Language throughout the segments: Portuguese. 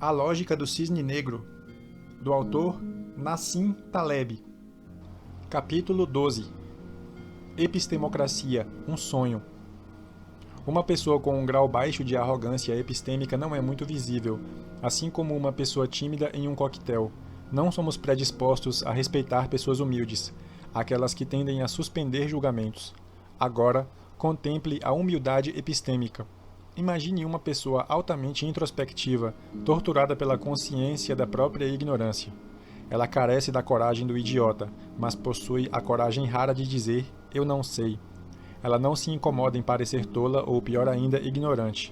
A Lógica do Cisne Negro, do autor Nassim Taleb. Capítulo 12. Epistemocracia, um sonho. Uma pessoa com um grau baixo de arrogância epistêmica não é muito visível, assim como uma pessoa tímida em um coquetel. Não somos predispostos a respeitar pessoas humildes, aquelas que tendem a suspender julgamentos. Agora, contemple a humildade epistêmica. Imagine uma pessoa altamente introspectiva, torturada pela consciência da própria ignorância. Ela carece da coragem do idiota, mas possui a coragem rara de dizer, eu não sei. Ela não se incomoda em parecer tola ou, pior ainda, ignorante.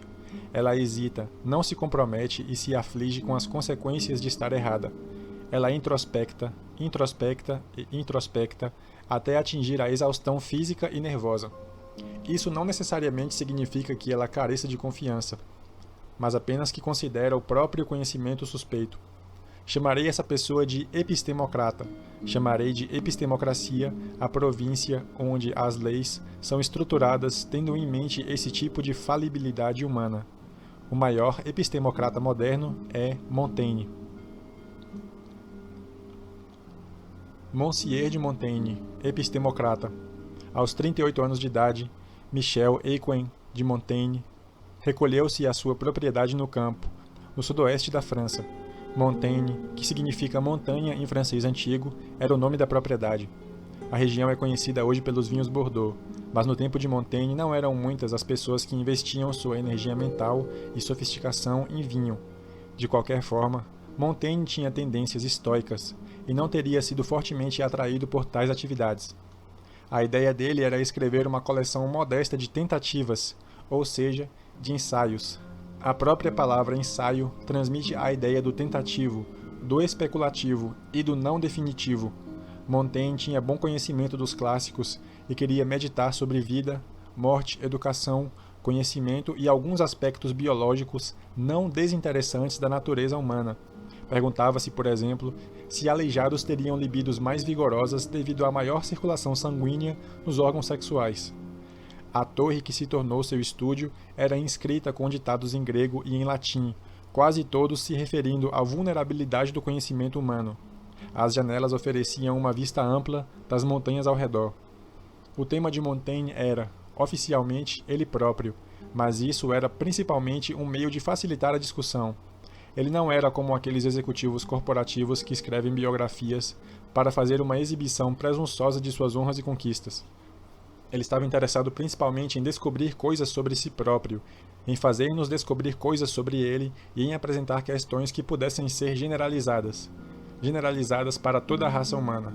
Ela hesita, não se compromete e se aflige com as consequências de estar errada. Ela introspecta e introspecta até atingir a exaustão física e nervosa. Isso não necessariamente significa que ela careça de confiança, mas apenas que considera o próprio conhecimento suspeito. Chamarei essa pessoa de epistemocrata. Chamarei de epistemocracia a província onde as leis são estruturadas tendo em mente esse tipo de falibilidade humana. O maior epistemocrata moderno é Montaigne. Monsieur de Montaigne, epistemocrata. Aos 38 anos de idade, Michel Equin de Montaigne recolheu-se à sua propriedade no campo, no sudoeste da França. Montaigne, que significa montanha em francês antigo, era o nome da propriedade. A região é conhecida hoje pelos vinhos Bordeaux, mas no tempo de Montaigne não eram muitas as pessoas que investiam sua energia mental e sofisticação em vinho. De qualquer forma, Montaigne tinha tendências estoicas e não teria sido fortemente atraído por tais atividades. A ideia dele era escrever uma coleção modesta de tentativas, ou seja, de ensaios. A própria palavra ensaio transmite a ideia do tentativo, do especulativo e do não definitivo. Montaigne tinha bom conhecimento dos clássicos e queria meditar sobre vida, morte, educação, conhecimento e alguns aspectos biológicos não desinteressantes da natureza humana. Perguntava-se, por exemplo, se aleijados teriam libidos mais vigorosas devido à maior circulação sanguínea nos órgãos sexuais. A torre que se tornou seu estúdio era inscrita com ditados em grego e em latim, quase todos se referindo à vulnerabilidade do conhecimento humano. As janelas ofereciam uma vista ampla das montanhas ao redor. O tema de Montaigne era, oficialmente, ele próprio, mas isso era principalmente um meio de facilitar a discussão. Ele não era como aqueles executivos corporativos que escrevem biografias para fazer uma exibição presunçosa de suas honras e conquistas. Ele estava interessado principalmente em descobrir coisas sobre si próprio, em fazer-nos descobrir coisas sobre ele e em apresentar questões que pudessem ser generalizadas para toda a raça humana.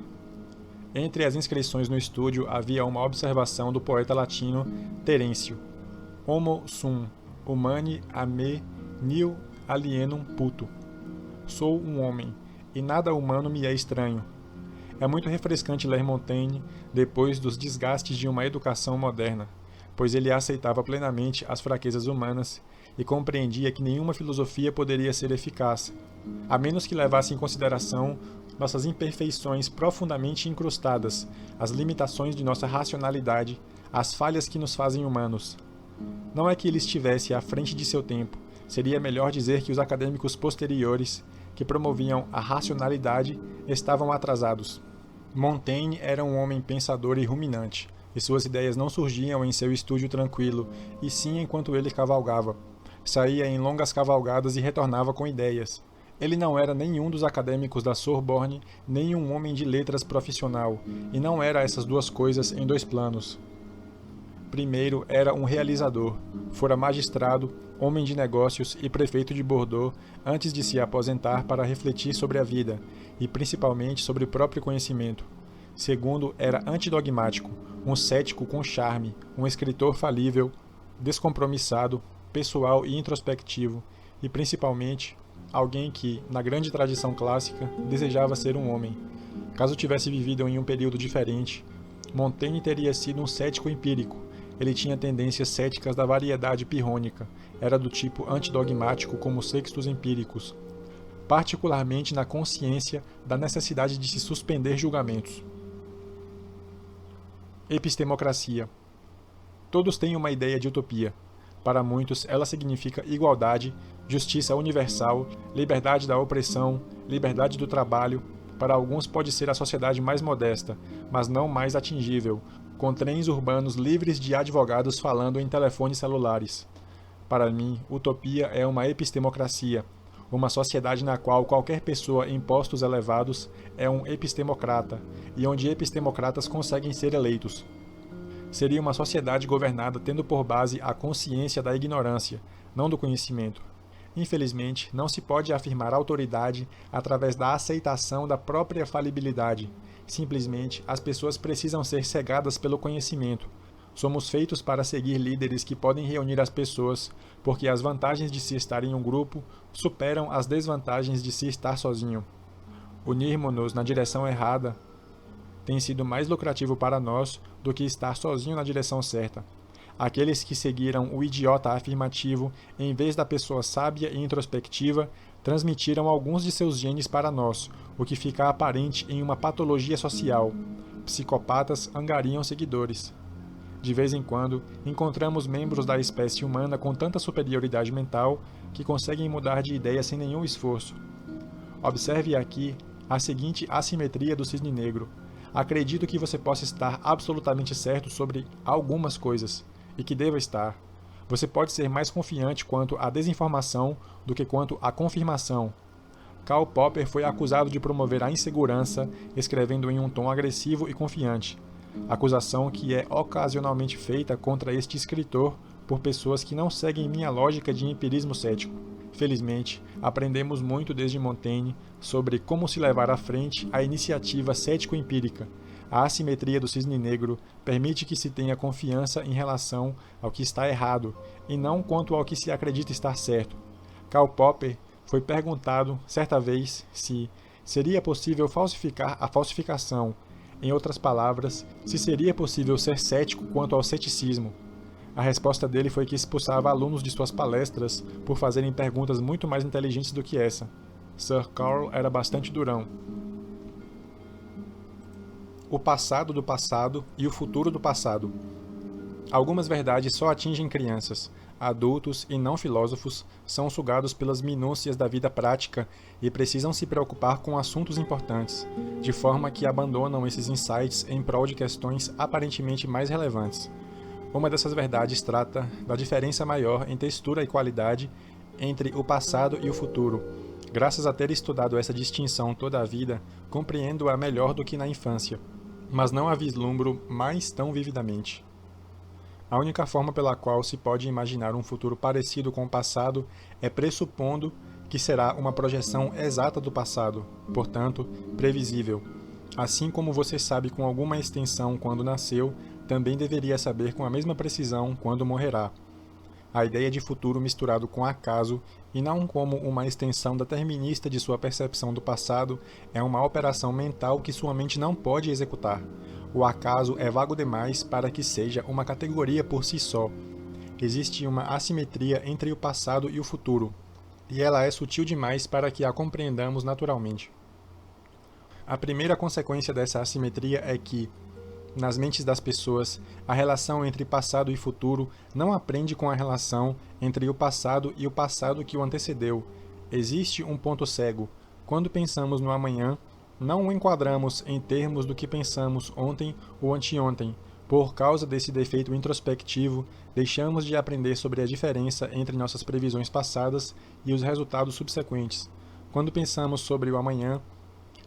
Entre as inscrições no estúdio havia uma observação do poeta latino Terêncio: Homo sum, humani a me nil alienum puto. Sou um homem, e nada humano me é estranho. É muito refrescante ler Montaigne depois dos desgastes de uma educação moderna, pois ele aceitava plenamente as fraquezas humanas e compreendia que nenhuma filosofia poderia ser eficaz, a menos que levasse em consideração nossas imperfeições profundamente incrustadas, as limitações de nossa racionalidade, as falhas que nos fazem humanos. Não é que ele estivesse à frente de seu tempo, seria melhor dizer que os acadêmicos posteriores, que promoviam a racionalidade, estavam atrasados. Montaigne era um homem pensador e ruminante, e suas ideias não surgiam em seu estúdio tranquilo, e sim enquanto ele cavalgava. Saía em longas cavalgadas e retornava com ideias. Ele não era nenhum dos acadêmicos da Sorbonne, nem um homem de letras profissional, e não era essas duas coisas em dois planos. Primeiro era um realizador, fora magistrado, homem de negócios e prefeito de Bordeaux antes de se aposentar para refletir sobre a vida, e principalmente sobre o próprio conhecimento. Segundo, era antidogmático, um cético com charme, um escritor falível, descompromissado, pessoal e introspectivo, e principalmente, alguém que, na grande tradição clássica, desejava ser um homem. Caso tivesse vivido em um período diferente, Montaigne teria sido um cético empírico. Ele tinha tendências céticas da variedade pirrônica, era do tipo antidogmático como os sextos empíricos, particularmente na consciência da necessidade de se suspender julgamentos. Epistemocracia. Todos têm uma ideia de utopia. Para muitos, ela significa igualdade, justiça universal, liberdade da opressão, liberdade do trabalho. Para alguns pode ser a sociedade mais modesta, mas não mais atingível, com trens urbanos livres de advogados falando em telefones celulares. Para mim, utopia é uma epistemocracia, uma sociedade na qual qualquer pessoa em postos elevados é um epistemocrata, e onde epistemocratas conseguem ser eleitos. Seria uma sociedade governada tendo por base a consciência da ignorância, não do conhecimento. Infelizmente, não se pode afirmar autoridade através da aceitação da própria falibilidade. Simplesmente, as pessoas precisam ser cegadas pelo conhecimento. Somos feitos para seguir líderes que podem reunir as pessoas, porque as vantagens de se estar em um grupo superam as desvantagens de se estar sozinho. Unirmos-nos na direção errada tem sido mais lucrativo para nós do que estar sozinho na direção certa. Aqueles que seguiram o idiota afirmativo em vez da pessoa sábia e introspectiva transmitiram alguns de seus genes para nós, o que fica aparente em uma patologia social. Psicopatas angariam seguidores. De vez em quando, encontramos membros da espécie humana com tanta superioridade mental que conseguem mudar de ideia sem nenhum esforço. Observe aqui a seguinte assimetria do cisne negro. Acredito que você possa estar absolutamente certo sobre algumas coisas, e que deva estar. Você pode ser mais confiante quanto à desinformação do que quanto à confirmação. Karl Popper foi acusado de promover a insegurança, escrevendo em um tom agressivo e confiante. Acusação que é ocasionalmente feita contra este escritor por pessoas que não seguem minha lógica de empirismo cético. Felizmente, aprendemos muito desde Montaigne sobre como se levar à frente a iniciativa cético-empírica. A assimetria do cisne negro permite que se tenha confiança em relação ao que está errado, e não quanto ao que se acredita estar certo. Karl Popper foi perguntado, certa vez, se seria possível falsificar a falsificação. Em outras palavras, se seria possível ser cético quanto ao ceticismo. A resposta dele foi que expulsava alunos de suas palestras por fazerem perguntas muito mais inteligentes do que essa. Sir Karl era bastante durão. O passado do passado e o futuro do passado. Algumas verdades só atingem crianças. Adultos e não filósofos são sugados pelas minúcias da vida prática e precisam se preocupar com assuntos importantes, de forma que abandonam esses insights em prol de questões aparentemente mais relevantes. Uma dessas verdades trata da diferença maior em textura e qualidade entre o passado e o futuro. Graças a ter estudado essa distinção toda a vida, compreendo-a melhor do que na infância, mas não a vislumbro mais tão vividamente. A única forma pela qual se pode imaginar um futuro parecido com o passado é pressupondo que será uma projeção exata do passado, portanto, previsível. Assim como você sabe com alguma extensão quando nasceu, também deveria saber com a mesma precisão quando morrerá. A ideia de futuro misturado com acaso, e não como uma extensão determinista de sua percepção do passado, é uma operação mental que sua mente não pode executar. O acaso é vago demais para que seja uma categoria por si só. Existe uma assimetria entre o passado e o futuro, e ela é sutil demais para que a compreendamos naturalmente. A primeira consequência dessa assimetria é que, nas mentes das pessoas, a relação entre passado e futuro não aprende com a relação entre o passado e o passado que o antecedeu. Existe um ponto cego. Quando pensamos no amanhã, não o enquadramos em termos do que pensamos ontem ou anteontem. Por causa desse defeito introspectivo, deixamos de aprender sobre a diferença entre nossas previsões passadas e os resultados subsequentes. Quando pensamos sobre o amanhã,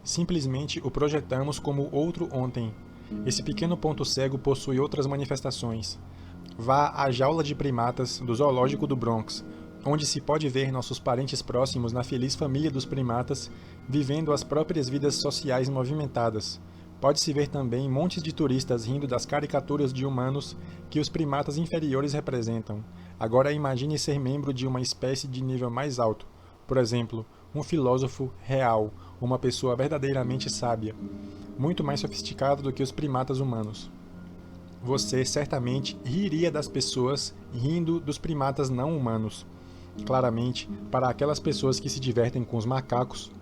simplesmente o projetamos como outro ontem. Esse pequeno ponto cego possui outras manifestações. Vá à jaula de primatas do Zoológico do Bronx, onde se pode ver nossos parentes próximos na feliz família dos primatas, vivendo as próprias vidas sociais movimentadas. Pode-se ver também montes de turistas rindo das caricaturas de humanos que os primatas inferiores representam. Agora imagine ser membro de uma espécie de nível mais alto. Por exemplo, um filósofo real, uma pessoa verdadeiramente sábia, muito mais sofisticado do que os primatas humanos. Você certamente riria das pessoas rindo dos primatas não humanos. Claramente, para aquelas pessoas que se divertem com os macacos,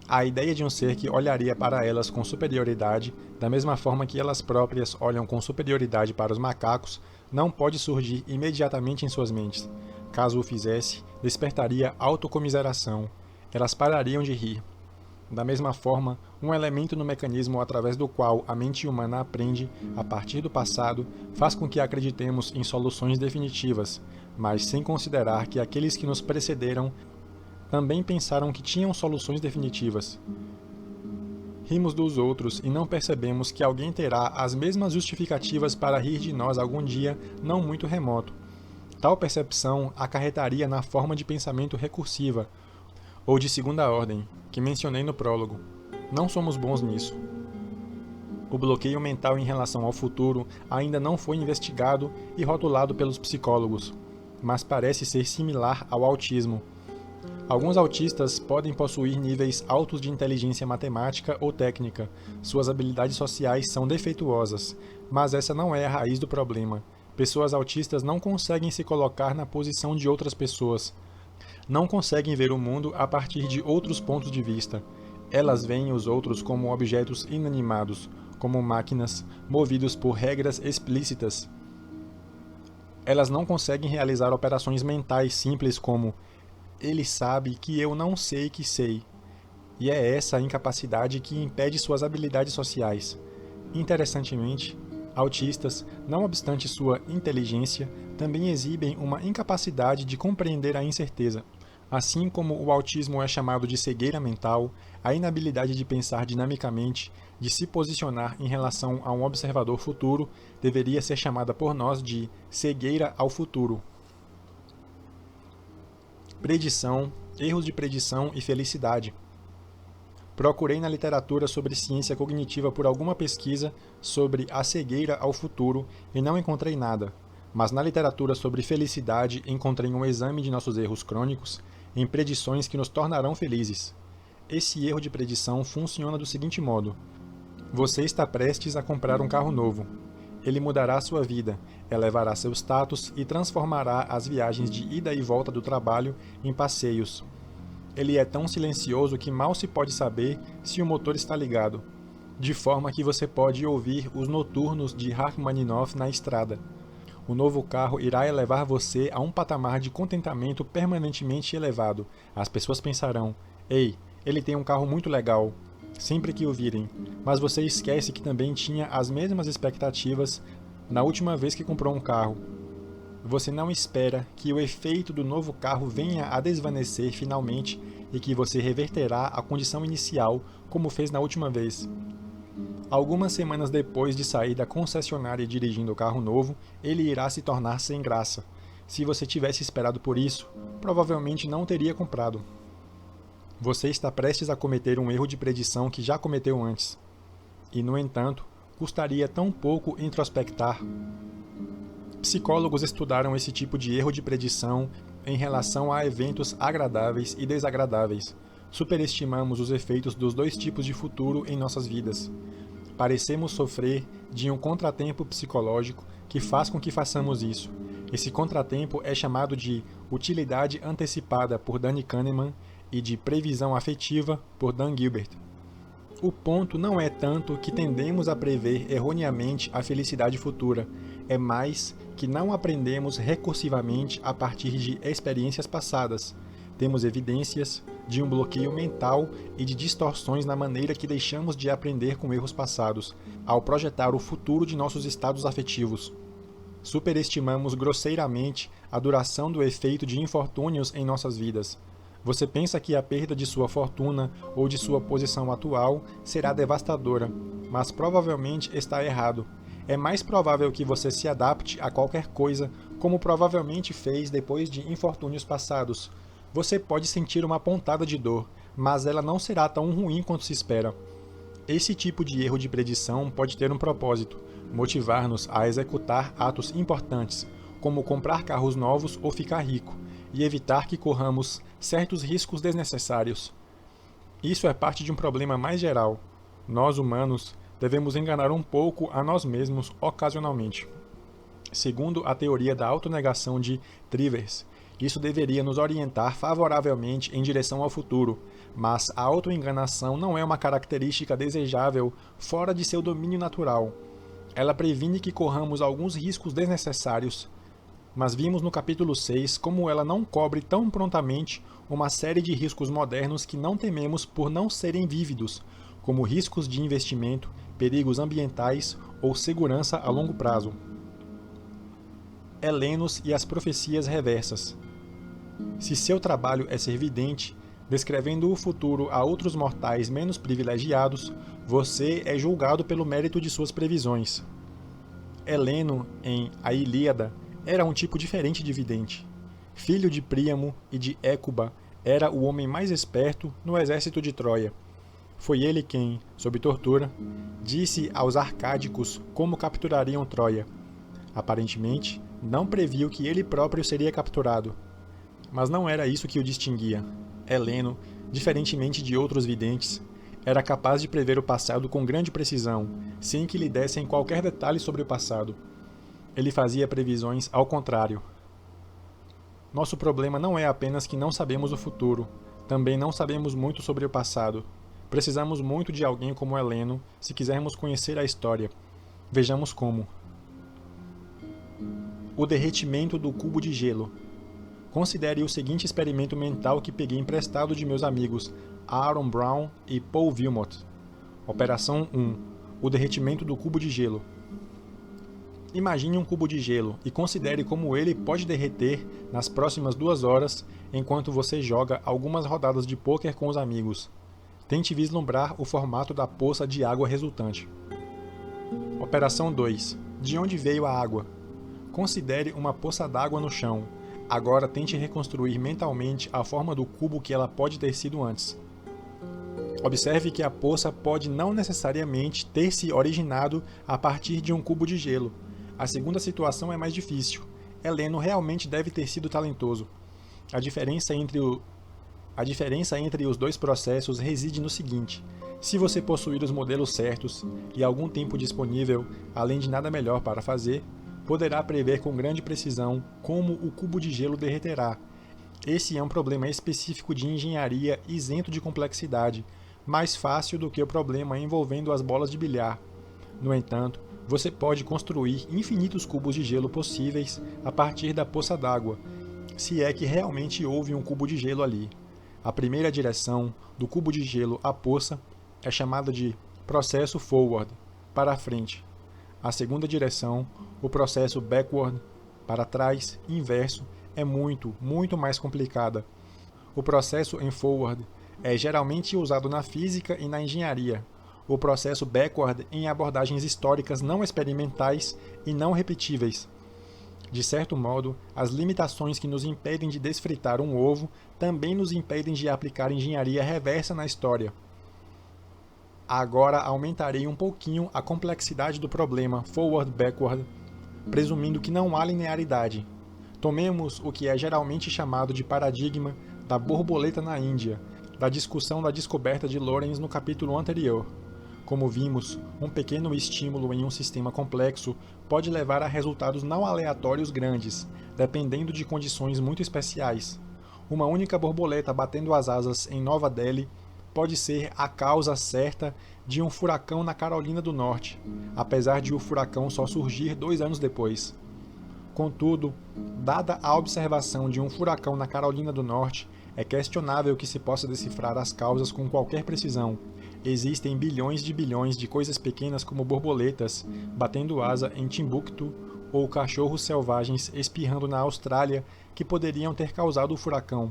a ideia de um ser que olharia para elas com superioridade, da mesma forma que elas próprias olham com superioridade para os macacos, não pode surgir imediatamente em suas mentes. caso o fizesse, despertaria autocomiseração. Elas parariam de rir. Da mesma forma, um elemento no mecanismo através do qual a mente humana aprende, a partir do passado, faz com que acreditemos em soluções definitivas, mas sem considerar que aqueles que nos precederam também pensaram que tinham soluções definitivas. Rimos dos outros e não percebemos que alguém terá as mesmas justificativas para rir de nós algum dia não muito remoto. Tal percepção acarretaria na forma de pensamento recursiva, ou de segunda ordem, que mencionei no prólogo. Não somos bons nisso. O bloqueio mental em relação ao futuro ainda não foi investigado e rotulado pelos psicólogos, mas parece ser similar ao autismo. Alguns autistas podem possuir níveis altos de inteligência matemática ou técnica. Suas habilidades sociais são defeituosas, mas essa não é a raiz do problema. Pessoas autistas não conseguem se colocar na posição de outras pessoas. Não conseguem ver o mundo a partir de outros pontos de vista. Elas veem os outros como objetos inanimados, como máquinas, movidos por regras explícitas. Elas não conseguem realizar operações mentais simples como "ele sabe que eu não sei que sei", e é essa a incapacidade que impede suas habilidades sociais. Interessantemente, autistas, não obstante sua inteligência, também exibem uma incapacidade de compreender a incerteza. Assim como o autismo é chamado de cegueira mental, a inabilidade de pensar dinamicamente, de se posicionar em relação a um observador futuro, deveria ser chamada por nós de cegueira ao futuro. Predição, erros de predição e felicidade. Procurei na literatura sobre ciência cognitiva por alguma pesquisa sobre a cegueira ao futuro e não encontrei nada, mas na literatura sobre felicidade encontrei um exame de nossos erros crônicos em predições que nos tornarão felizes. Esse erro de predição funciona do seguinte modo: você está prestes a comprar um carro novo. Ele mudará sua vida, elevará seu status e transformará as viagens de ida e volta do trabalho em passeios. Ele é tão silencioso que mal se pode saber se o motor está ligado, de forma que você pode ouvir os noturnos de Rachmaninoff na estrada. O novo carro irá elevar você a um patamar de contentamento permanentemente elevado. As pessoas pensarão: "Ei, ele tem um carro muito legal", sempre que o virem, mas você esquece que também tinha as mesmas expectativas na última vez que comprou um carro. Você não espera que o efeito do novo carro venha a desvanecer finalmente e que você reverterá a condição inicial como fez na última vez. Algumas semanas depois de sair da concessionária dirigindo o carro novo, ele irá se tornar sem graça. Se você tivesse esperado por isso, provavelmente não teria comprado. Você está prestes a cometer um erro de predição que já cometeu antes. E, no entanto, custaria tão pouco introspectar. Psicólogos estudaram esse tipo de erro de predição em relação a eventos agradáveis e desagradáveis. Superestimamos os efeitos dos dois tipos de futuro em nossas vidas. Parecemos sofrer de um contratempo psicológico que faz com que façamos isso. Esse contratempo é chamado de utilidade antecipada por Danny Kahneman e de previsão afetiva por Dan Gilbert. O ponto não é tanto que tendemos a prever erroneamente a felicidade futura, é mais que não aprendemos recursivamente a partir de experiências passadas. Temos evidências de um bloqueio mental e de distorções na maneira que deixamos de aprender com erros passados, ao projetar o futuro de nossos estados afetivos. Superestimamos grosseiramente a duração do efeito de infortúnios em nossas vidas. Você pensa que a perda de sua fortuna ou de sua posição atual será devastadora, mas provavelmente está errado. É mais provável que você se adapte a qualquer coisa, como provavelmente fez depois de infortúnios passados. Você pode sentir uma pontada de dor, mas ela não será tão ruim quanto se espera. Esse tipo de erro de predição pode ter um propósito: motivar-nos a executar atos importantes, como comprar carros novos ou ficar rico, e evitar que corramos certos riscos desnecessários. Isso é parte de um problema mais geral. Nós, humanos, devemos enganar um pouco a nós mesmos ocasionalmente. Segundo a teoria da autonegação de Trivers, isso deveria nos orientar favoravelmente em direção ao futuro, mas a autoenganação não é uma característica desejável fora de seu domínio natural. Ela previne que corramos alguns riscos desnecessários. mas vimos no capítulo 6 como ela não cobre tão prontamente uma série de riscos modernos que não tememos por não serem vívidos, como riscos de investimento, perigos ambientais ou segurança a longo prazo. Helenos e as profecias reversas. Se seu trabalho é ser vidente, descrevendo o futuro a outros mortais menos privilegiados, você é julgado pelo mérito de suas previsões. Heleno, em A Ilíada, era um tipo diferente de vidente. Filho de Príamo e de Écuba, era o homem mais esperto no exército de Troia. Foi ele quem, sob tortura, disse aos arcádicos como capturariam Troia. Aparentemente, não previu que ele próprio seria capturado. Mas não era isso que o distinguia. Heleno, diferentemente de outros videntes, era capaz de prever o passado com grande precisão, sem que lhe dessem qualquer detalhe sobre o passado. Ele fazia previsões ao contrário. Nosso problema não é apenas que não sabemos o futuro, também não sabemos muito sobre o passado. Precisamos muito de alguém como Heleno se quisermos conhecer a história. Vejamos como. O derretimento do cubo de gelo. Considere o seguinte experimento mental que peguei emprestado de meus amigos Aaron Brown e Paul Wilmot. Operação 1. O derretimento do cubo de gelo. Imagine um cubo de gelo e considere como ele pode derreter nas próximas 2 horas enquanto você joga algumas rodadas de pôquer com os amigos. Tente vislumbrar o formato da poça de água resultante. Operação 2. De onde veio a água? Considere uma poça d'água no chão. Agora tente reconstruir mentalmente a forma do cubo que ela pode ter sido antes. Observe que a poça pode não necessariamente ter se originado a partir de um cubo de gelo. A segunda situação é mais difícil. Heleno realmente deve ter sido talentoso. A diferença entre os dois processos reside no seguinte: se você possuir os modelos certos e algum tempo disponível, além de nada melhor para fazer, poderá prever com grande precisão como o cubo de gelo derreterá. Esse é um problema específico de engenharia isento de complexidade, mais fácil do que o problema envolvendo as bolas de bilhar. No entanto, você pode construir infinitos cubos de gelo possíveis a partir da poça d'água, se é que realmente houve um cubo de gelo ali. A primeira direção, do cubo de gelo à poça, é chamada de processo forward, para frente. A segunda direção, o processo backward, para trás, inverso, é muito mais complicada. O processo em forward é geralmente usado na física e na engenharia. O processo backward em abordagens históricas não experimentais e não repetíveis. De certo modo, as limitações que nos impedem de desfritar um ovo também nos impedem de aplicar engenharia reversa na história. Agora aumentarei um pouquinho a complexidade do problema forward-backward, presumindo que não há linearidade. Tomemos o que é geralmente chamado de paradigma da borboleta na Índia, da discussão da descoberta de Lorentz no capítulo anterior. Como vimos, um pequeno estímulo em um sistema complexo pode levar a resultados não aleatórios grandes, dependendo de condições muito especiais. Uma única borboleta batendo as asas em Nova Delhi pode ser a causa certa de um furacão na Carolina do Norte, apesar de o furacão só surgir 2 anos depois. Contudo, dada a observação de um furacão na Carolina do Norte, é questionável que se possa decifrar as causas com qualquer precisão. Existem bilhões de coisas pequenas como borboletas batendo asa em Timbuktu ou cachorros selvagens espirrando na Austrália que poderiam ter causado o furacão.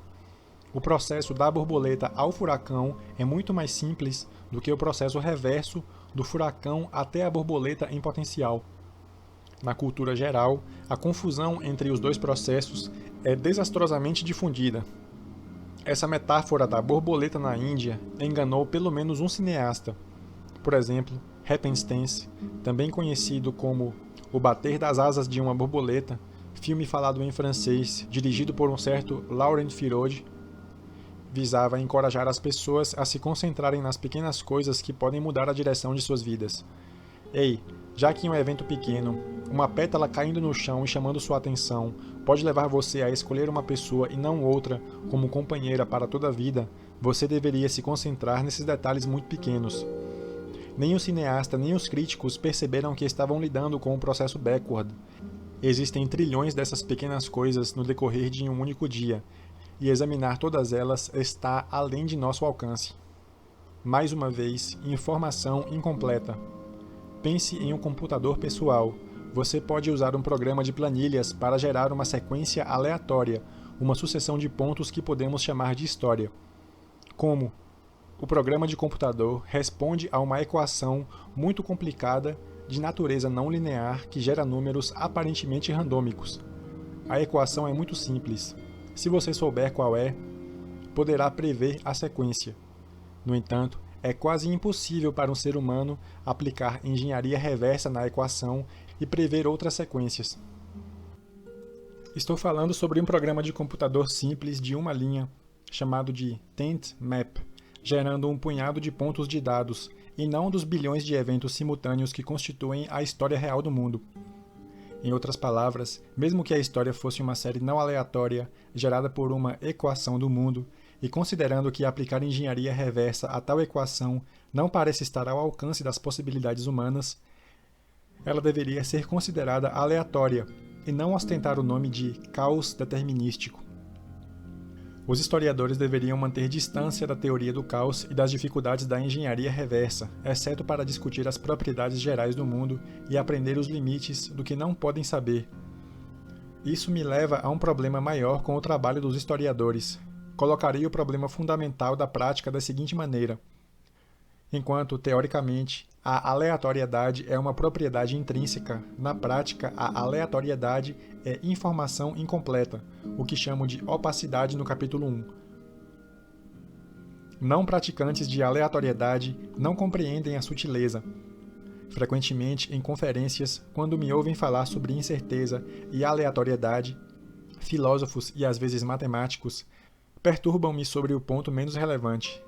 O processo da borboleta ao furacão é muito mais simples do que o processo reverso do furacão até a borboleta em potencial. Na cultura geral, a confusão entre os dois processos é desastrosamente difundida. Essa metáfora da borboleta na Índia enganou pelo menos um cineasta. Por exemplo, Happenstance, também conhecido como O Bater das Asas de uma Borboleta, filme falado em francês, dirigido por um certo Laurent Firode, visava encorajar as pessoas a se concentrarem nas pequenas coisas que podem mudar a direção de suas vidas. Ei, já que em um evento pequeno, uma pétala caindo no chão e chamando sua atenção pode levar você a escolher uma pessoa e não outra como companheira para toda a vida, você deveria se concentrar nesses detalhes muito pequenos. Nem o cineasta nem os críticos perceberam que estavam lidando com um processo backward. Existem trilhões dessas pequenas coisas no decorrer de um único dia, e examinar todas elas está além de nosso alcance. Mais uma vez, informação incompleta. Pense em um computador pessoal. Você pode usar um programa de planilhas para gerar uma sequência aleatória, uma sucessão de pontos que podemos chamar de história. Como? O programa de computador responde a uma equação muito complicada de natureza não linear que gera números aparentemente randômicos. A equação é muito simples. Se você souber qual é, poderá prever a sequência. No entanto, é quase impossível para um ser humano aplicar engenharia reversa na equação e prever outras sequências. Estou falando sobre um programa de computador simples de uma linha, chamado de TentMap, gerando um punhado de pontos de dados, e não dos bilhões de eventos simultâneos que constituem a história real do mundo. Em outras palavras, mesmo que a história fosse uma série não aleatória, gerada por uma equação do mundo, e considerando que aplicar engenharia reversa a tal equação não parece estar ao alcance das possibilidades humanas, ela deveria ser considerada aleatória, e não ostentar o nome de caos determinístico. Os historiadores deveriam manter distância da teoria do caos e das dificuldades da engenharia reversa, exceto para discutir as propriedades gerais do mundo e aprender os limites do que não podem saber. Isso me leva a um problema maior com o trabalho dos historiadores. Colocaria o problema fundamental da prática da seguinte maneira: enquanto, teoricamente, a aleatoriedade é uma propriedade intrínseca, na prática, a aleatoriedade é informação incompleta, o que chamo de opacidade no capítulo 1. Não praticantes de aleatoriedade não compreendem a sutileza. Frequentemente, em conferências, quando me ouvem falar sobre incerteza e aleatoriedade, filósofos e às vezes matemáticos perturbam-me sobre o ponto menos relevante,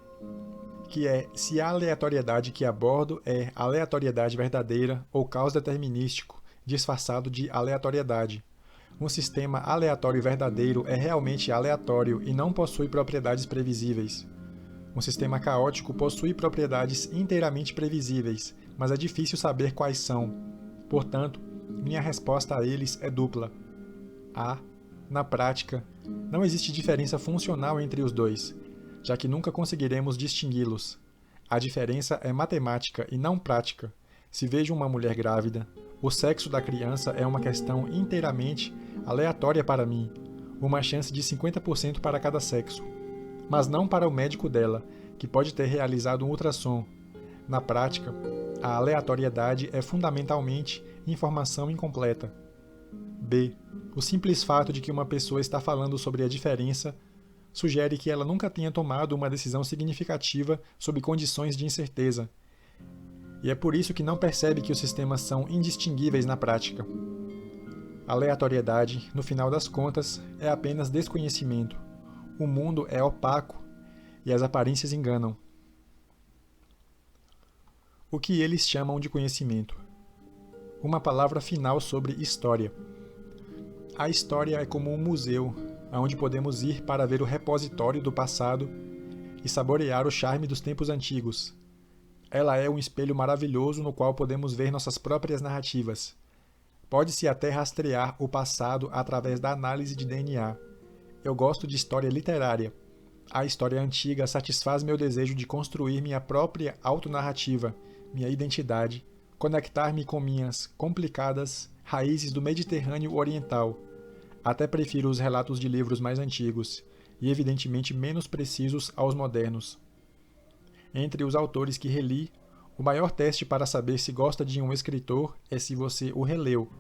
que é se a aleatoriedade que abordo é aleatoriedade verdadeira ou caos determinístico, disfarçado de aleatoriedade. Um sistema aleatório verdadeiro é realmente aleatório e não possui propriedades previsíveis. Um sistema caótico possui propriedades inteiramente previsíveis, mas é difícil saber quais são. Portanto, minha resposta a eles é dupla. Na prática, não existe diferença funcional entre os dois, já que nunca conseguiremos distingui-los. A diferença é matemática e não prática. Se vejo uma mulher grávida, o sexo da criança é uma questão inteiramente aleatória para mim, uma chance de 50% para cada sexo, mas não para o médico dela, que pode ter realizado um ultrassom. Na prática, a aleatoriedade é fundamentalmente informação incompleta. O simples fato de que uma pessoa está falando sobre a diferença sugere que ela nunca tenha tomado uma decisão significativa sob condições de incerteza. E é por isso que não percebe que os sistemas são indistinguíveis na prática. Aleatoriedade, no final das contas, é apenas desconhecimento. O mundo é opaco e as aparências enganam. O que eles chamam de conhecimento? Uma palavra final sobre história. A história é como um museu, onde podemos ir para ver o repositório do passado e saborear o charme dos tempos antigos. Ela é um espelho maravilhoso no qual podemos ver nossas próprias narrativas. Pode-se até rastrear o passado através da análise de DNA. Eu gosto de história literária. A história antiga satisfaz meu desejo de construir minha própria autonarrativa, minha identidade, conectar-me com minhas complicadas raízes do Mediterrâneo Oriental. Até prefiro os relatos de livros mais antigos, e evidentemente menos precisos aos modernos. Entre os autores que reli, o maior teste para saber se gosta de um escritor é se você o releu.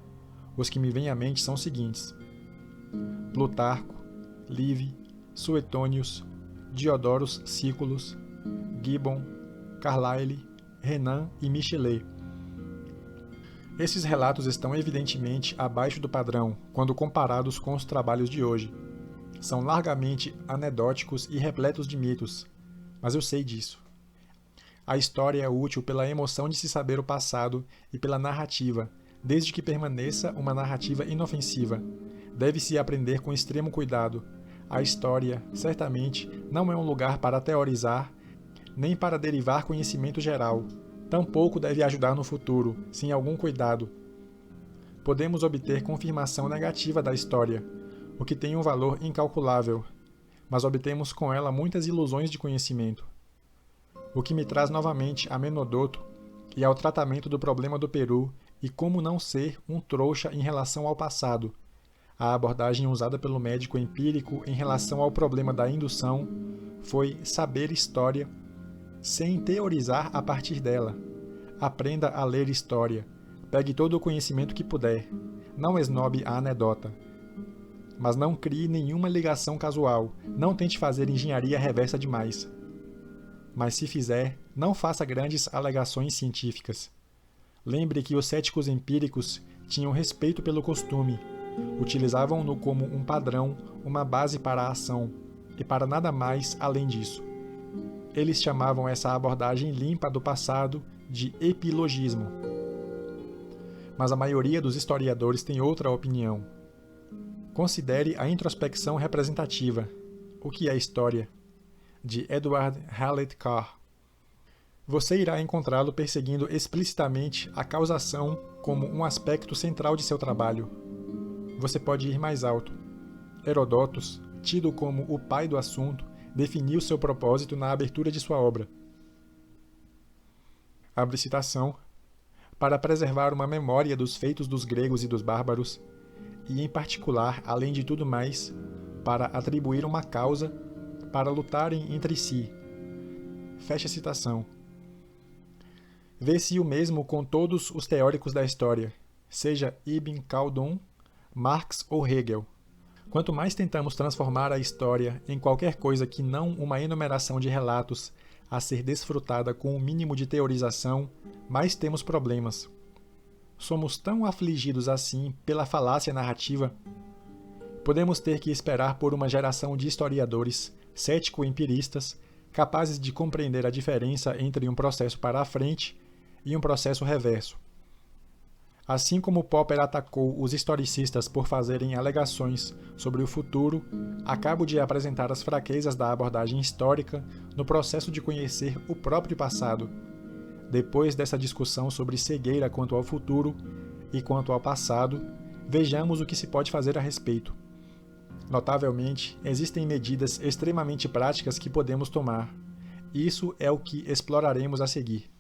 Os que me vêm à mente são os seguintes: Plutarco, Livy, Suetônios, Diodorus Siculus, Gibbon, Carlyle, Renan e Michelet. Esses relatos estão evidentemente abaixo do padrão quando comparados com os trabalhos de hoje. São largamente anedóticos e repletos de mitos, mas eu sei disso. A história é útil pela emoção de se saber o passado e pela narrativa, desde que permaneça uma narrativa inofensiva. Deve-se aprender com extremo cuidado. A história, certamente, não é um lugar para teorizar, nem para derivar conhecimento geral. Tampouco deve ajudar no futuro, sem algum cuidado. podemos obter confirmação negativa da história, o que tem um valor incalculável, mas obtemos com ela muitas ilusões de conhecimento. O que me traz novamente a Menodoto e ao tratamento do problema do Peru e como não ser um trouxa em relação ao passado, a abordagem usada pelo médico empírico em relação ao problema da indução foi saber história sem teorizar a partir dela. Aprenda a ler história. Pegue todo o conhecimento que puder. Não esnobe a anedota. Mas não crie nenhuma ligação casual. Não tente fazer engenharia reversa demais. Mas se fizer, não faça grandes alegações científicas. Lembre que os céticos empíricos tinham respeito pelo costume. Utilizavam-no como um padrão, uma base para a ação, e para nada mais além disso. Eles chamavam essa abordagem limpa do passado de epilogismo. Mas a maioria dos historiadores tem outra opinião. Considere a introspecção representativa. O que é história? De Edward Hallett Carr. Você irá encontrá-lo perseguindo explicitamente a causação como um aspecto central de seu trabalho. Você pode ir mais alto. Herodotos, tido como o pai do assunto, definiu seu propósito na abertura de sua obra. Abre citação. Para preservar uma memória dos feitos dos gregos e dos bárbaros, e em particular, além de tudo mais, para atribuir uma causa, para lutarem entre si. Fecha citação. Vê-se o mesmo com todos os teóricos da história, seja Ibn Khaldun, Marx ou Hegel. Quanto mais tentamos transformar a história em qualquer coisa que não uma enumeração de relatos a ser desfrutada com o mínimo de teorização, mais temos problemas. Somos tão afligidos assim pela falácia narrativa. Podemos ter que esperar por uma geração de historiadores, cético-empiristas, capazes de compreender a diferença entre um processo para a frente e um processo reverso. Assim como Popper atacou os historicistas por fazerem alegações sobre o futuro, acabo de apresentar as fraquezas da abordagem histórica no processo de conhecer o próprio passado. Depois dessa discussão sobre cegueira quanto ao futuro e quanto ao passado, vejamos o que se pode fazer a respeito. Notavelmente, existem medidas extremamente práticas que podemos tomar. Isso é o que exploraremos a seguir.